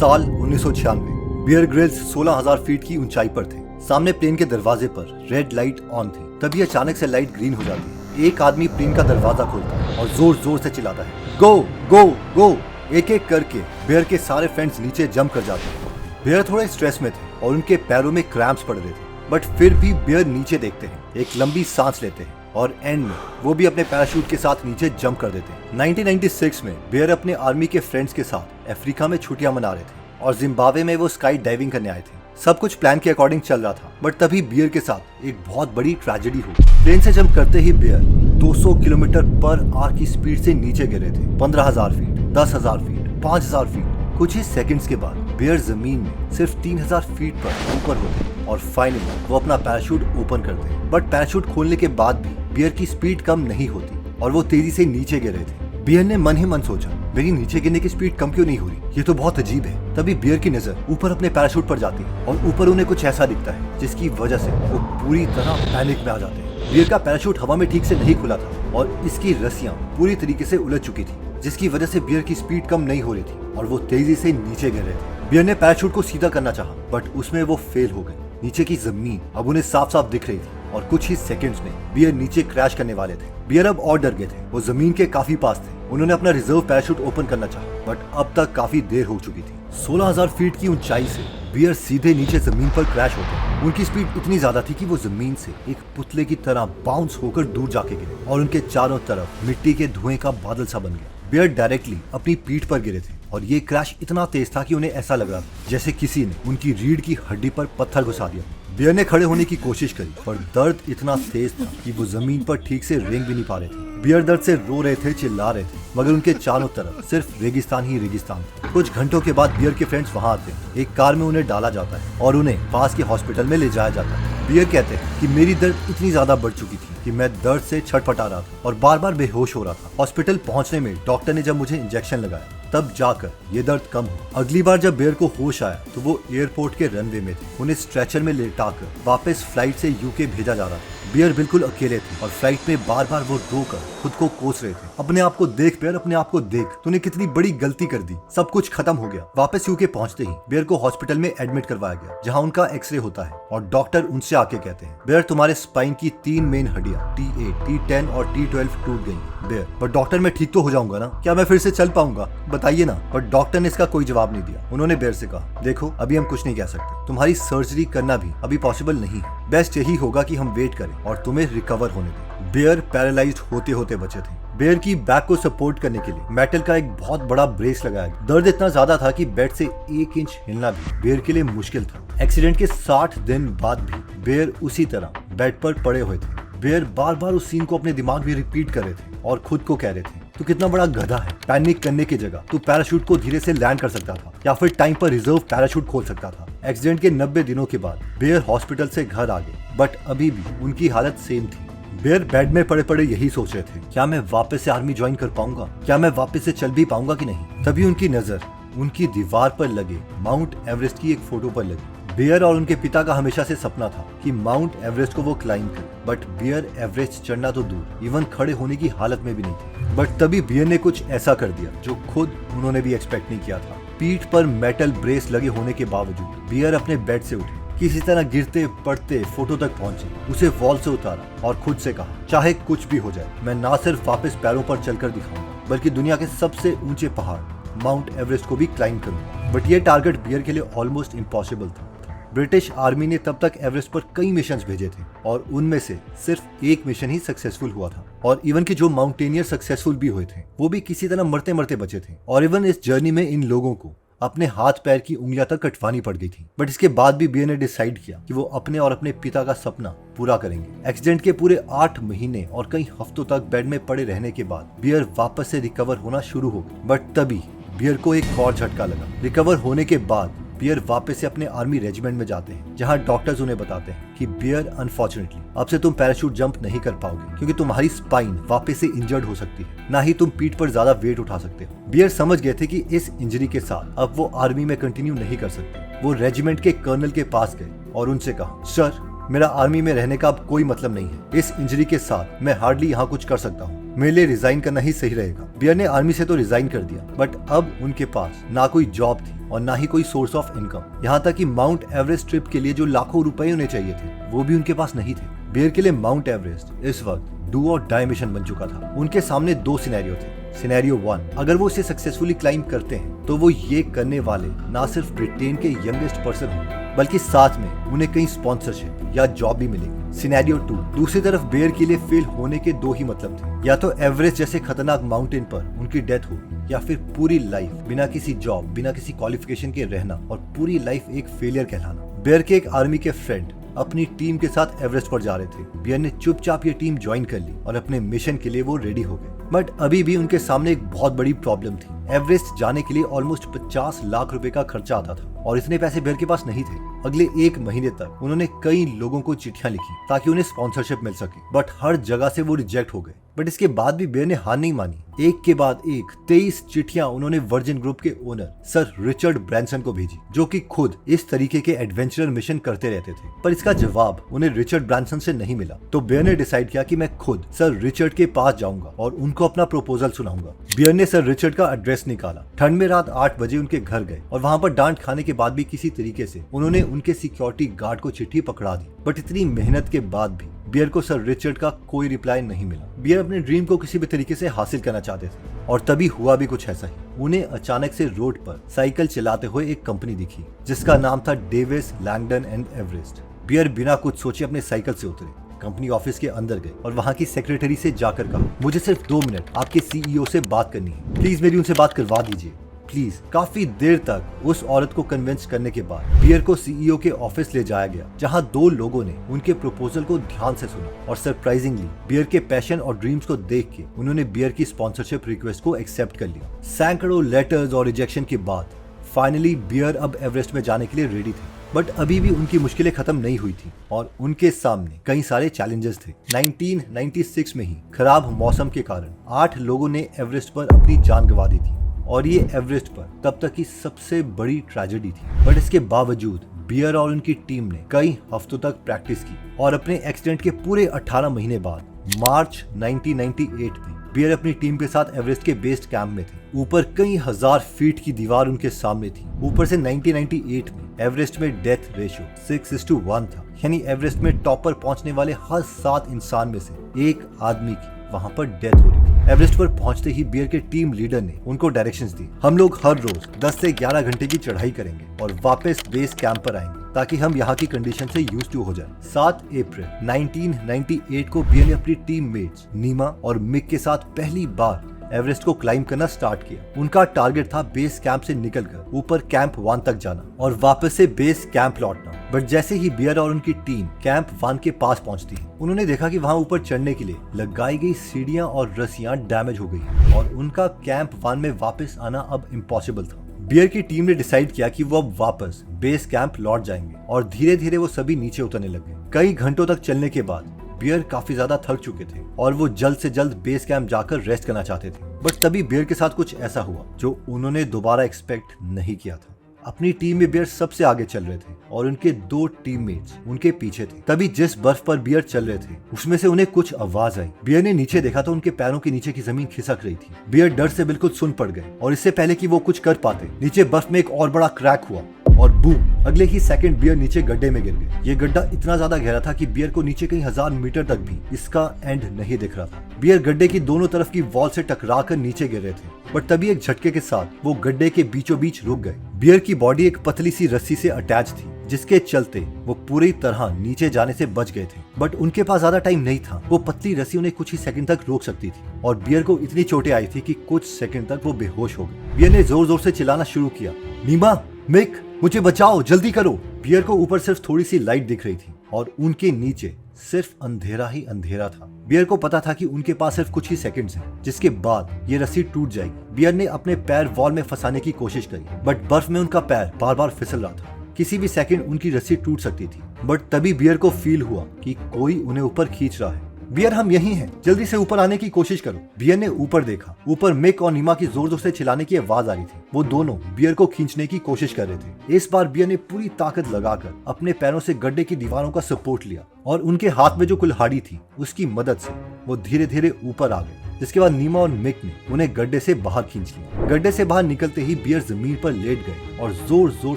साल 1996। Bear Grylls 16,000 feet की ऊंचाई पर थे। सामने प्लेन के दरवाजे पर रेड लाइट ऑन थी। तभी अचानक से लाइट ग्रीन हो जाती है। एक आदमी प्लेन का दरवाजा खोलता है और जोर जोर से चिल्लाता है, गो गो गो। एक एक करके बियर के सारे फ्रेंड्स नीचे जंप कर जाते हैं। बियर थोड़े स्ट्रेस में थे और उनके पैरों में क्रैम्प्स पड़ रहे थे, बट फिर भी बियर नीचे देखते हैं, एक लंबी सांस लेते हैं और एंड में वो भी अपने पैराशूट के साथ नीचे जंप कर देते हैं। 1996 में बियर अपने आर्मी के फ्रेंड्स के साथ अफ्रीका में छुट्टियां मना रहे थे और जिम्बाब्वे में वो स्काई डाइविंग करने आए थे। सब कुछ प्लान के अकॉर्डिंग चल रहा था, बट तभी बियर के साथ एक बहुत बड़ी ट्रेजेडी हुई। प्लेन से जंप करते ही बियर 200 किलोमीटर पर आवर की स्पीड से नीचे गिरे थे। 15,000 फीट, 10,000 फीट, 5,000 फीट। कुछ ही सेकंड्स के बाद बियर जमीन में सिर्फ 3,000 फीट पर ऊपर होते और फाइनली वो अपना पैराशूट ओपन करते। बट पैराशूट खोलने के बाद भी बियर की स्पीड कम नहीं होती और वो तेजी से नीचे गिर रहे थे। बियर ने मन ही मन सोचा, मेरी नीचे गिरने की स्पीड कम क्यों नहीं हो रही, ये तो बहुत अजीब है। तभी बियर की नजर ऊपर अपने पैराशूट पर जाती है और ऊपर उन्हें कुछ ऐसा दिखता है जिसकी वजह से वो पूरी तरह पैनिक में आ जाते हैं। बियर का पैराशूट हवा में ठीक से नहीं खुला था और इसकी रस्सियां पूरी तरीके से उलझ चुकी थी, जिसकी वजह से बियर की स्पीड कम नहीं हो रही थी और वो तेजी से नीचे गिर रहे थे। बियर ने पैराशूट को सीधा करना चाहा, बट उसमें वो फेल हो गए। नीचे की जमीन अब उन्हें साफ साफ दिख रही थी और कुछ ही सेकंड्स में बियर नीचे क्रैश करने वाले थे। बियर अब और डर गए थे, वो जमीन के काफी पास थे। उन्होंने अपना रिजर्व पैराशूट ओपन करना चाहा, बट अब तक काफी देर हो चुकी थी। 16,000 फीट की ऊंचाई से बियर सीधे नीचे जमीन पर क्रैश होते। उनकी स्पीड इतनी ज्यादा थी कि वो जमीन से एक पुतले की तरह बाउंस होकर दूर जाके गिरे और उनके चारों तरफ मिट्टी के धुएं का बादल सा बन गया। बियर डायरेक्टली अपनी पीठ पर गिरे थे और ये क्रैश इतना तेज था कि उन्हें ऐसा लग रहा था जैसे किसी ने उनकी रीढ़ की हड्डी पर पत्थर घुसा दिया। बियर ने खड़े होने की कोशिश करी, पर दर्द इतना तेज था कि वो जमीन पर ठीक से रेंग भी नहीं पा रहे थे। बियर दर्द से रो रहे थे, चिल्ला रहे थे, मगर उनके चारों तरफ सिर्फ रेगिस्तान ही रेगिस्तान था। कुछ घंटों के बाद बियर के फ्रेंड्स वहाँ आते हैं। एक कार में उन्हें डाला जाता है और उन्हें पास के हॉस्पिटल में ले जाया जाता है। बियर कहते हैं कि मेरी दर्द इतनी ज्यादा बढ़ चुकी थी कि मैं दर्द से छटपटा रहा था और बार बार बेहोश हो रहा था। हॉस्पिटल पहुंचने में डॉक्टर ने जब मुझे इंजेक्शन लगाया तब जाकर ये दर्द कम हुआ। अगली बार जब बियर को होश आया तो वो एयरपोर्ट के रनवे में थे। उन्हें स्ट्रेचर में लेटाकर वापस फ्लाइट से यूके भेजा जा रहा था। बियर बिल्कुल अकेले थे और फ्लाइट में बार बार वो रोकर खुद को कोस रहे थे, अपने आप को देख बियर, अपने आप को देख, तूने कितनी बड़ी गलती कर दी, सब कुछ खत्म हो गया। वापस यूके पहुंचते ही बियर को हॉस्पिटल में एडमिट करवाया गया, जहां उनका एक्सरे होता है और डॉक्टर उनसे आके कहते हैं, बियर तुम्हारे स्पाइन की 3 मेन हड्डियां T8, T10 और T12 टूट गई। बियर, पर डॉक्टर मैं ठीक तो हो जाऊंगा ना, क्या मैं फिर से चल पाऊंगा, बताइए ना। पर डॉक्टर ने इसका कोई जवाब नहीं दिया। उन्होंने बियर से कहा, देखो अभी हम कुछ नहीं कह सकते, तुम्हारी सर्जरी करना भी अभी पॉसिबल नहीं है, बेस्ट यही होगा कि हम वेट करें और तुम्हें रिकवर होने दें। बियर पैरालाइज्ड होते होते बचे थे। बियर की बैक को सपोर्ट करने के लिए मेटल का एक बहुत बड़ा ब्रेस लगाया गया। दर्द इतना ज्यादा था कि बेड से 1 इंच हिलना भी बियर के लिए मुश्किल था। एक्सीडेंट के 60 दिन बाद भी बियर उसी तरह बेड पर पड़े हुए थे। बियर बार बार उस सीन को अपने दिमाग में रिपीट कर रहे थे और खुद को कह रहे थे, तू कितना बड़ा गधा है, पैनिक करने की जगह तू पैराशूट को धीरे से लैंड कर सकता था या फिर टाइम पर रिजर्व पैराशूट खोल सकता था। एक्सीडेंट के 90 दिनों के बाद बियर हॉस्पिटल से घर आ गए, बट अभी भी उनकी हालत सेम थी। बियर बेड में पड़े पड़े यही सोच रहे थे, क्या मैं वापस से आर्मी ज्वाइन कर पाऊंगा, क्या मैं वापस से चल भी पाऊंगा कि नहीं। तभी उनकी नजर उनकी दीवार पर लगे माउंट एवरेस्ट की एक फोटो पर लगी। बियर और उनके पिता का हमेशा से सपना था कि माउंट एवरेस्ट को वो क्लाइंब करे, बट बियर एवरेस्ट चढ़ना तो दूर, इवन खड़े होने की हालत में भी नहीं थे। बट तभी बियर ने कुछ ऐसा कर दिया जो खुद उन्होंने भी एक्सपेक्ट नहीं किया था। पीठ पर मेटल ब्रेस लगे होने के बावजूद बियर अपने बेड से उठे, किसी तरह गिरते पड़ते फोटो तक पहुंचे, उसे वॉल से उतारा और खुद से कहा, चाहे कुछ भी हो जाए, मैं ना सिर्फ वापस पैरों पर चलकर दिखाऊंगा, बल्कि दुनिया के सबसे ऊंचे पहाड़ माउंट एवरेस्ट को भी क्लाइंब करूंगा। बट ये टारगेट बियर के लिए ऑलमोस्ट इम्पॉसिबल था। ब्रिटिश आर्मी ने तब तक एवरेस्ट पर कई मिशंस भेजे थे और उनमें से सिर्फ एक मिशन ही सक्सेसफुल हुआ था। और इवन कि जो माउंटेनियर सक्सेसफुल भी हुए थे वो भी किसी तरह मरते मरते बचे थे। और इवन इस जर्नी में इन लोगों को अपने हाथ पैर की उंगलियां तक कटवानी पड़ गई थी। बट इसके बाद भी बियर ने डिसाइड किया कि वो अपने और अपने पिता का सपना पूरा करेंगे। एक्सीडेंट के पूरे 8 महीने और कई हफ्तों तक बेड में पड़े रहने के बाद बियर वापस से रिकवर होना शुरू हो गए। बट तभी बियर को एक और झटका लगा। रिकवर होने के बाद बियर वापस से अपने आर्मी रेजिमेंट में जाते हैं, जहां डॉक्टर्स उन्हें बताते हैं कि बियर अनफॉर्चुनेटली अब से तुम पैराशूट जंप नहीं कर पाओगे, क्योंकि तुम्हारी स्पाइन वापस से इंजर्ड हो सकती है, ना ही तुम पीठ पर ज्यादा वेट उठा सकते हो। बियर समझ गए थे कि इस इंजरी के साथ अब वो आर्मी में कंटिन्यू नहीं कर सकते। वो रेजिमेंट के कर्नल के पास गए और उनसे कहा, सर मेरा आर्मी में रहने का अब कोई मतलब नहीं है। इस इंजरी के साथ मैं हार्डली यहाँ कुछ कर सकता हूँ। मेरे लिए रिजाइन करना ही सही रहेगा। बियर ने आर्मी से तो रिजाइन कर दिया, बट अब उनके पास ना कोई जॉब थी और ना ही कोई सोर्स ऑफ इनकम। यहाँ तक कि माउंट एवरेस्ट ट्रिप के लिए जो लाखों रुपए उन्हें चाहिए थे वो भी उनके पास नहीं थे। बियर के लिए माउंट एवरेस्ट इस वक्त डू और डाई मिशन बन चुका था। उनके सामने 2 सिनेरियो थे। सिनेरियो 1, अगर वो इसे सक्सेसफुली क्लाइम करते हैं तो वो ये करने वाले ना सिर्फ ब्रिटेन के यंगेस्ट पर्सन होंगे, बल्कि साथ में उन्हें कहीं स्पॉन्सरशिप या जॉब भी मिलेगी। सिनेरियो 2, दूसरी तरफ बियर के लिए फेल होने के 2 ही मतलब थे। या तो एवरेस्ट जैसे खतरनाक माउंटेन पर उनकी डेथ होगी, या फिर पूरी लाइफ बिना किसी जॉब, बिना किसी क्वालिफिकेशन के रहना और पूरी लाइफ एक फेलियर कहलाना। बियर के एक आर्मी के फ्रेंड अपनी टीम के साथ एवरेस्ट पर जा रहे थे। बियर ने चुपचाप ये टीम ज्वाइन कर ली और अपने मिशन के लिए वो रेडी हो गए। बट अभी भी उनके सामने एक बहुत बड़ी प्रॉब्लम थी। एवरेस्ट जाने के लिए ऑलमोस्ट 50 लाख रुपए का खर्चा आता था और इतने पैसे बियर के पास नहीं थे। अगले 1 महीने तक उन्होंने कई लोगों को चिट्ठियां लिखी ताकि उन्हें स्पॉन्सरशिप मिल सके, बट हर जगह से वो रिजेक्ट हो गए। बट इसके बाद भी बियर ने हार नहीं मानी। एक के बाद एक 23 चिट्ठियां उन्होंने वर्जिन ग्रुप के ओनर सर रिचर्ड ब्रांसन को भेजी, जो कि खुद इस तरीके के एडवेंचरर मिशन करते रहते थे। पर इसका जवाब उन्हें रिचर्ड ब्रांसन से नहीं मिला। तो बियर ने डिसाइड किया कि मैं खुद सर रिचर्ड के पास जाऊंगा और उनको अपना प्रपोजल सुनाऊंगा। बियर ने सर रिचर्ड का एड्रेस निकाला, ठंड में रात 8 बजे उनके घर गए और वहां पर डांट खाने के बाद भी किसी तरीके से उन्होंने उनके सिक्योरिटी गार्ड को चिट्ठी पकड़ा दी। बट इतनी मेहनत के बाद भी बियर को सर रिचर्ड का कोई रिप्लाई नहीं मिला। बियर अपने ड्रीम को किसी भी तरीके से हासिल करना चाहते थे और तभी हुआ भी कुछ ऐसा ही। उन्हें अचानक से रोड पर साइकिल चलाते हुए एक कंपनी दिखी जिसका नाम था Davis Langdon and Everest. Bear बिना कुछ सोचे अपने साइकिल से उतरे, कंपनी ऑफिस के अंदर गए और वहां की सेक्रेटरी से जाकर कहा, मुझे सिर्फ 2 मिनट आपके सीईओ से बात करनी है, प्लीज मेरी उनसे बात करवा दीजिए प्लीज। काफी देर तक उस औरत को कन्विंस करने के बाद बियर को सीईओ के ऑफिस ले जाया गया, जहां 2 लोगों ने उनके प्रपोजल को ध्यान से सुना और सरप्राइजिंगली बियर के पैशन और ड्रीम्स को देख के उन्होंने बियर की स्पॉन्सरशिप रिक्वेस्ट को एक्सेप्ट कर लिया। सैकड़ों लेटर्स और रिजेक्शन के बाद फाइनली बियर अब एवरेस्ट में जाने के लिए रेडी थे। बट अभी भी उनकी मुश्किलें खत्म नहीं हुई थी और उनके सामने कई सारे चैलेंजेस थे। 1996 में ही खराब मौसम के कारण 8 लोगों ने एवरेस्ट पर अपनी जान गंवा दी थी और ये एवरेस्ट पर तब तक की सबसे बड़ी ट्रेजेडी थी। बट इसके बावजूद बियर और उनकी टीम ने कई हफ्तों तक प्रैक्टिस की और अपने एक्सीडेंट के पूरे 18 महीने बाद मार्च 1998 में बियर अपनी टीम के साथ एवरेस्ट के बेस कैंप में थे। ऊपर कई हजार फीट की दीवार उनके सामने थी। ऊपर से 1998 में एवरेस्ट में डेथ रेशियो 6:1 था, यानी एवरेस्ट में टॉप पर पहुंचने वाले हर 7 इंसान में से एक आदमी की वहां पर डेथ हो रही थी। एवरेस्ट पर पहुंचते ही बियर के टीम लीडर ने उनको डायरेक्शंस दी, हम लोग हर रोज 10 से 11 घंटे की चढ़ाई करेंगे और वापस बेस कैंप पर आएंगे ताकि हम यहाँ की कंडीशन से यूज टू हो जाए। 7 अप्रैल 1998 को बियर ने अपनी टीम मेट्स नीमा और मिक के साथ पहली बार एवरेस्ट को क्लाइम करना स्टार्ट किया। उनका टारगेट था बेस कैंप से निकलकर ऊपर कैंप 1 तक जाना और वापस से बेस कैंप लौटना। बट जैसे ही बियर और उनकी टीम कैंप 1 के पास पहुंचती है, उन्होंने देखा कि वहां ऊपर चढ़ने के लिए लगाई गई सीढ़ियां और रस्सियां डैमेज हो गई और उनका कैंप 1 में वापस आना अब इम्पॉसिबल था। बियर की टीम ने डिसाइड किया कि वो अब वापस बेस कैंप लौट जाएंगे और धीरे धीरे वो सभी नीचे उतरने लगे। कई घंटों तक चलने के बाद बियर काफी ज्यादा थक चुके थे और वो जल्द से जल्द बेस कैंप जाकर रेस्ट करना चाहते थे। बट तभी बियर के साथ कुछ ऐसा हुआ जो उन्होंने दोबारा एक्सपेक्ट नहीं किया था। अपनी टीम में बियर सबसे आगे चल रहे थे और उनके 2 टीममेट्स उनके पीछे थे। तभी जिस बर्फ पर बियर चल रहे थे उसमें से उन्हें कुछ आवाज आई। बियर ने नीचे देखा तो उनके पैरों के नीचे की जमीन खिसक रही थी। बियर डर से बिल्कुल सुन पड़ गए और इससे पहले कि वो कुछ कर पाते, नीचे बर्फ में एक और बड़ा क्रैक हुआ और बूम, अगले ही सेकंड बियर नीचे गड्ढे में गिर गए। ये गड्ढा इतना ज्यादा गहरा था कि बियर को नीचे कई 1000 मीटर तक भी इसका एंड नहीं दिख रहा था। बियर गड्ढे की दोनों तरफ की वॉल से टकराकर नीचे गिर रहे थे, बट तभी एक झटके के साथ वो गड्ढे के बीचों बीच रुक गए। बियर की बॉडी एक पतली सी रस्सी से अटैच थी, जिसके चलते वो पूरी तरह नीचे जाने से बच गए थे। बट उनके पास ज्यादा टाइम नहीं था। वो पतली रस्सी उन्हें कुछ ही सेकंड तक रोक सकती थी और बियर को इतनी चोटें आई थी कि कुछ सेकंड तक वो बेहोश हो गए। बियर ने जोर जोर से चिल्लाना शुरू किया, नीमा, मिक, मुझे बचाओ, जल्दी करो। बियर को ऊपर सिर्फ थोड़ी सी लाइट दिख रही थी और उनके नीचे सिर्फ अंधेरा ही अंधेरा था। बियर को पता था कि उनके पास सिर्फ कुछ ही सेकंड्स हैं, जिसके बाद ये रस्सी टूट जाएगी। बियर ने अपने पैर वॉल में फंसाने की कोशिश करी, बट बर्फ में उनका पैर बार बार फिसल रहा था। किसी भी सेकंड उनकी रस्सी टूट सकती थी। बट तभी बियर को फील हुआ कि कोई उन्हें ऊपर खींच रहा है। बियर हम यही हैं, जल्दी से ऊपर आने की कोशिश करो। बियर ने ऊपर देखा। ऊपर मिक और नीमा की जोर जोर से चिल्लाने की आवाज आ रही थी। वो दोनों बियर को खींचने की कोशिश कर रहे थे। इस बार बियर ने पूरी ताकत लगाकर अपने पैरों से गड्ढे की दीवारों का सपोर्ट लिया और उनके हाथ में जो कुल्हाड़ी थी उसकी मदद से वो धीरे धीरे ऊपर आ गए। जिसके बाद नीमा और मिक ने उन्हें गड्ढे से बाहर खींच लिया। गड्ढे से बाहर निकलते ही बियर जमीन पर लेट गए और जोर जोर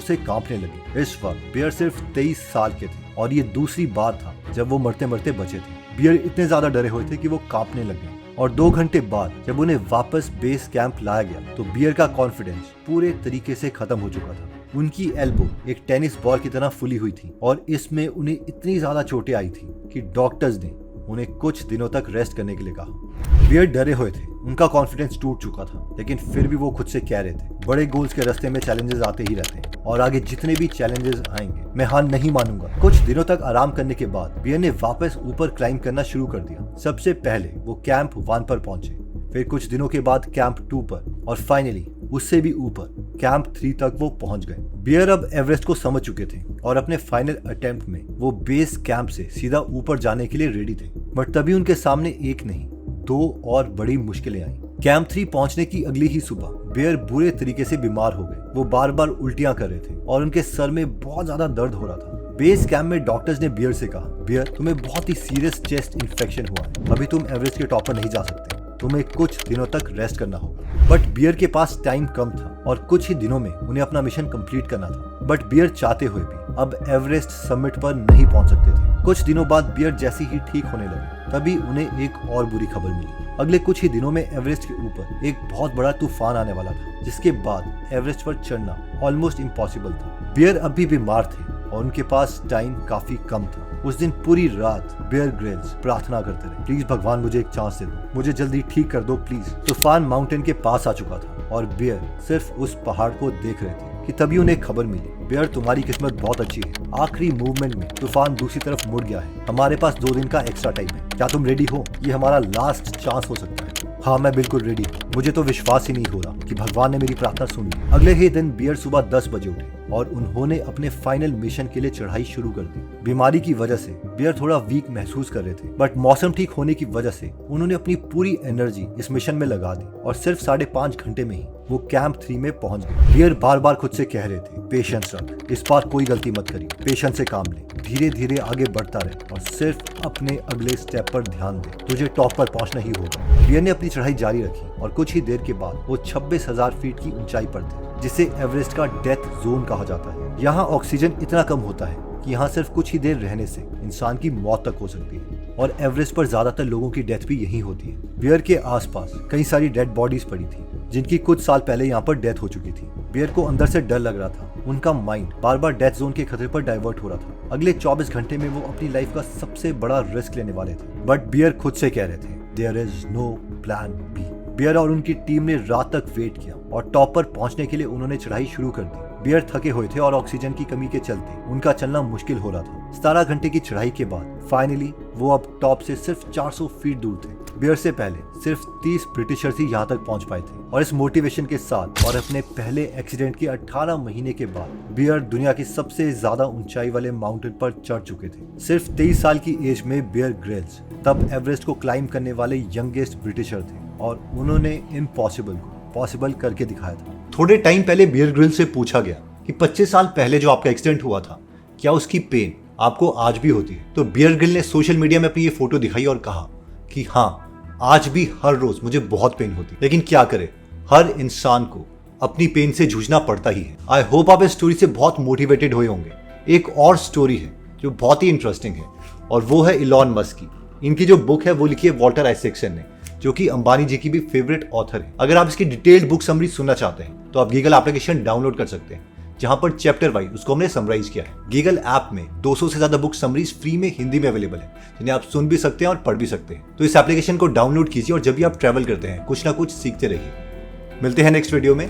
से कांपने लगे। इस वक्त बियर सिर्फ 23 साल के थे और ये दूसरी बार था जब वो मरते मरते बचे थे। बियर इतने ज्यादा डरे हुए थे कि वो कांपने लगे और 2 घंटे बाद जब उन्हें वापस बेस कैंप लाया गया तो बियर का कॉन्फिडेंस पूरे तरीके से खत्म हो चुका था। उनकी एल्बो एक टेनिस बॉल की तरह फुली हुई थी और इसमें उन्हें इतनी ज्यादा चोटें आई थी कि डॉक्टर्स ने उन्हें कुछ दिनों तक रेस्ट करने के लिए कहा। बियर डरे हुए थे, उनका कॉन्फिडेंस टूट चुका था, लेकिन फिर भी वो खुद से कह रहे थे बड़े गोल्स के रास्ते में चैलेंजेस आते ही रहते हैं और आगे जितने भी चैलेंजेस आएंगे मैं हार नहीं मानूंगा। कुछ दिनों तक आराम करने के बाद बियर ने वापस ऊपर क्लाइंब करना शुरू कर दिया। सबसे पहले वो कैंप 1 पर पहुंचे, फिर कुछ दिनों के बाद कैंप 2 पर और फाइनली उससे भी ऊपर कैंप 3 तक वो पहुंच गए। बियर अब एवरेस्ट को समझ चुके थे और अपने फाइनल अटेम्प्ट में वो बेस कैंप से सीधा ऊपर जाने के लिए रेडी थे। बट तभी उनके सामने एक नहीं 2 और बड़ी मुश्किलें आई। कैंप 3 पहुंचने की अगली ही सुबह बियर बुरे तरीके से बीमार हो गए। वो बार बार उल्टियां कर रहे थे और उनके सर में बहुत ज्यादा दर्द हो रहा था। बेस कैंप में डॉक्टर्स ने बियर से कहा, बियर तुम्हें बहुत ही सीरियस चेस्ट इन्फेक्शन हुआ है, अभी तुम एवरेस्ट के टॉप पर नहीं जा सकते, तुम्हें कुछ दिनों तक रेस्ट करना होगा। बट बियर के पास टाइम कम था और कुछ ही दिनों में उन्हें अपना मिशन कंप्लीट करना था। बट बियर चाहते हुए भी अब एवरेस्ट समिट पर नहीं पहुंच सकते थे। कुछ दिनों बाद बियर जैसे ही ठीक होने लगे तभी उन्हें एक और बुरी खबर मिली। अगले कुछ ही दिनों में एवरेस्ट के ऊपर एक बहुत बड़ा तूफान आने वाला था, जिसके बाद एवरेस्ट पर चढ़ना ऑलमोस्ट इम्पॉसिबल था। बियर अब भी बीमार थे और उनके पास टाइम काफी कम था। उस दिन पूरी रात बियर ग्रिल्स प्रार्थना करते रहे, प्लीज भगवान मुझे एक चांस दे दो, मुझे जल्दी ठीक कर दो प्लीज। तूफान माउंटेन के पास आ चुका था और बियर सिर्फ उस पहाड़ को देख रहे थे कि तभी उन्हें खबर मिली, बियर तुम्हारी किस्मत बहुत अच्छी है, आखिरी मूवमेंट में तूफान दूसरी तरफ मुड़ गया है, हमारे पास 2 दिन का एक्स्ट्रा टाइम है, क्या तुम रेडी हो? ये हमारा लास्ट चांस हो सकता है। हाँ मैं बिल्कुल रेडी हूँ, मुझे तो विश्वास ही नहीं हो रहा कि भगवान ने मेरी प्रार्थना सुन ली। अगले ही दिन बियर सुबह 10 बजे उठे और उन्होंने अपने फाइनल मिशन के लिए चढ़ाई शुरू कर दी। बीमारी की वजह से बियर थोड़ा वीक महसूस कर रहे थे, बट मौसम ठीक होने की वजह से उन्होंने अपनी पूरी एनर्जी इस मिशन में लगा दी और सिर्फ 5.5 घंटे में ही वो कैंप 3 में पहुंच गए। बियर बार बार खुद से कह रहे थे, पेशेंस रख, इस बार कोई गलती मत करिए, पेशेंस से काम ले, धीरे धीरे आगे बढ़ता रहे और सिर्फ अपने अगले स्टेप पर ध्यान दे, तुझे टॉप पर पहुंचना ही होगा। बियर ने अपनी चढ़ाई जारी रखी और कुछ ही देर के बाद वो 26,000 फीट की ऊंचाई पर थे, जिसे एवरेस्ट का डेथ जोन कहा जाता है। यहाँ ऑक्सीजन इतना कम होता है कि यहाँ सिर्फ कुछ ही देर रहने से इंसान की मौत तक हो सकती है और एवरेस्ट पर ज्यादातर लोगों की डेथ भी यहीं होती है। बियर के आसपास कई सारी डेड बॉडीज पड़ी थी जिनकी कुछ साल पहले यहाँ पर डेथ हो चुकी थी। बियर को अंदर से डर लग रहा था, उनका माइंड बार बार डेथ जोन के खतरे पर डाइवर्ट हो रहा था। अगले 24 घंटे में वो अपनी लाइफ का सबसे बड़ा रिस्क लेने वाले थे, बट बियर खुद से कह रहे थे, there is no plan B. Bear और उनकी टीम ने रात तक वेट किया और टॉप पर पहुंचने के लिए उन्होंने चढ़ाई शुरू कर दी। बियर थके हुए थे और ऑक्सीजन की कमी के चलते उनका चलना मुश्किल हो रहा था। 17 घंटे की चढ़ाई के बाद फाइनली वो अब टॉप से सिर्फ 400 फीट दूर थे। बियर से पहले सिर्फ 30 ब्रिटिशर्स ही यहाँ तक पहुँच पाए थे और इस मोटिवेशन के साथ और अपने पहले एक्सीडेंट के 18 महीने के बाद बियर दुनिया की सबसे ज्यादा ऊंचाई वाले माउंटेन पर चढ़ चुके थे। सिर्फ 23 साल की एज में बियर ग्रिल्स तब एवरेस्ट को क्लाइंब करने वाले यंगेस्ट ब्रिटिशर थे और उन्होंने इम्पॉसिबल को पॉसिबल करके दिखाया था। थोड़े टाइम पहले बियर ग्रिल्स से पूछा गया कि 25 साल पहले जो आपका एक्सीडेंट हुआ था, क्या उसकी पेन आपको आज भी होती है? तो बियर ग्रिल ने सोशल मीडिया में अपनी ये फोटो दिखाई और कहा कि हाँ, आज भी हर रोज मुझे बहुत पेन होती है, लेकिन क्या करे, हर इंसान को अपनी पेन से जूझना पड़ता ही है। आई होप आप इस स्टोरी से बहुत मोटिवेटेड हुए होंगे। एक और स्टोरी है जो बहुत ही इंटरेस्टिंग है और वो है इलॉन मस्क की। इनकी जो बुक है वो लिखी है वॉल्टर आइजैक्सन ने, जो कि अंबानी जी की भी फेवरेट ऑथर है। अगर आप इसकी डिटेल्ड बुक समरी सुनना चाहते हैं तो आप गीगल एप्लीकेशन डाउनलोड कर सकते हैं, जहां पर चैप्टर वाइज उसको हमने समराइज किया है। गीगल ऐप में 200 से ज्यादा बुक समरीज फ्री में हिंदी में अवेलेबल है, जिन्हें आप सुन भी सकते हैं और पढ़ भी सकते हैं। तो इस एप्लीकेशन को डाउनलोड कीजिए और जब भी आप ट्रैवल करते हैं कुछ ना कुछ सीखते रहिए। मिलते हैं नेक्स्ट वीडियो में।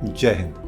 जय हिंद।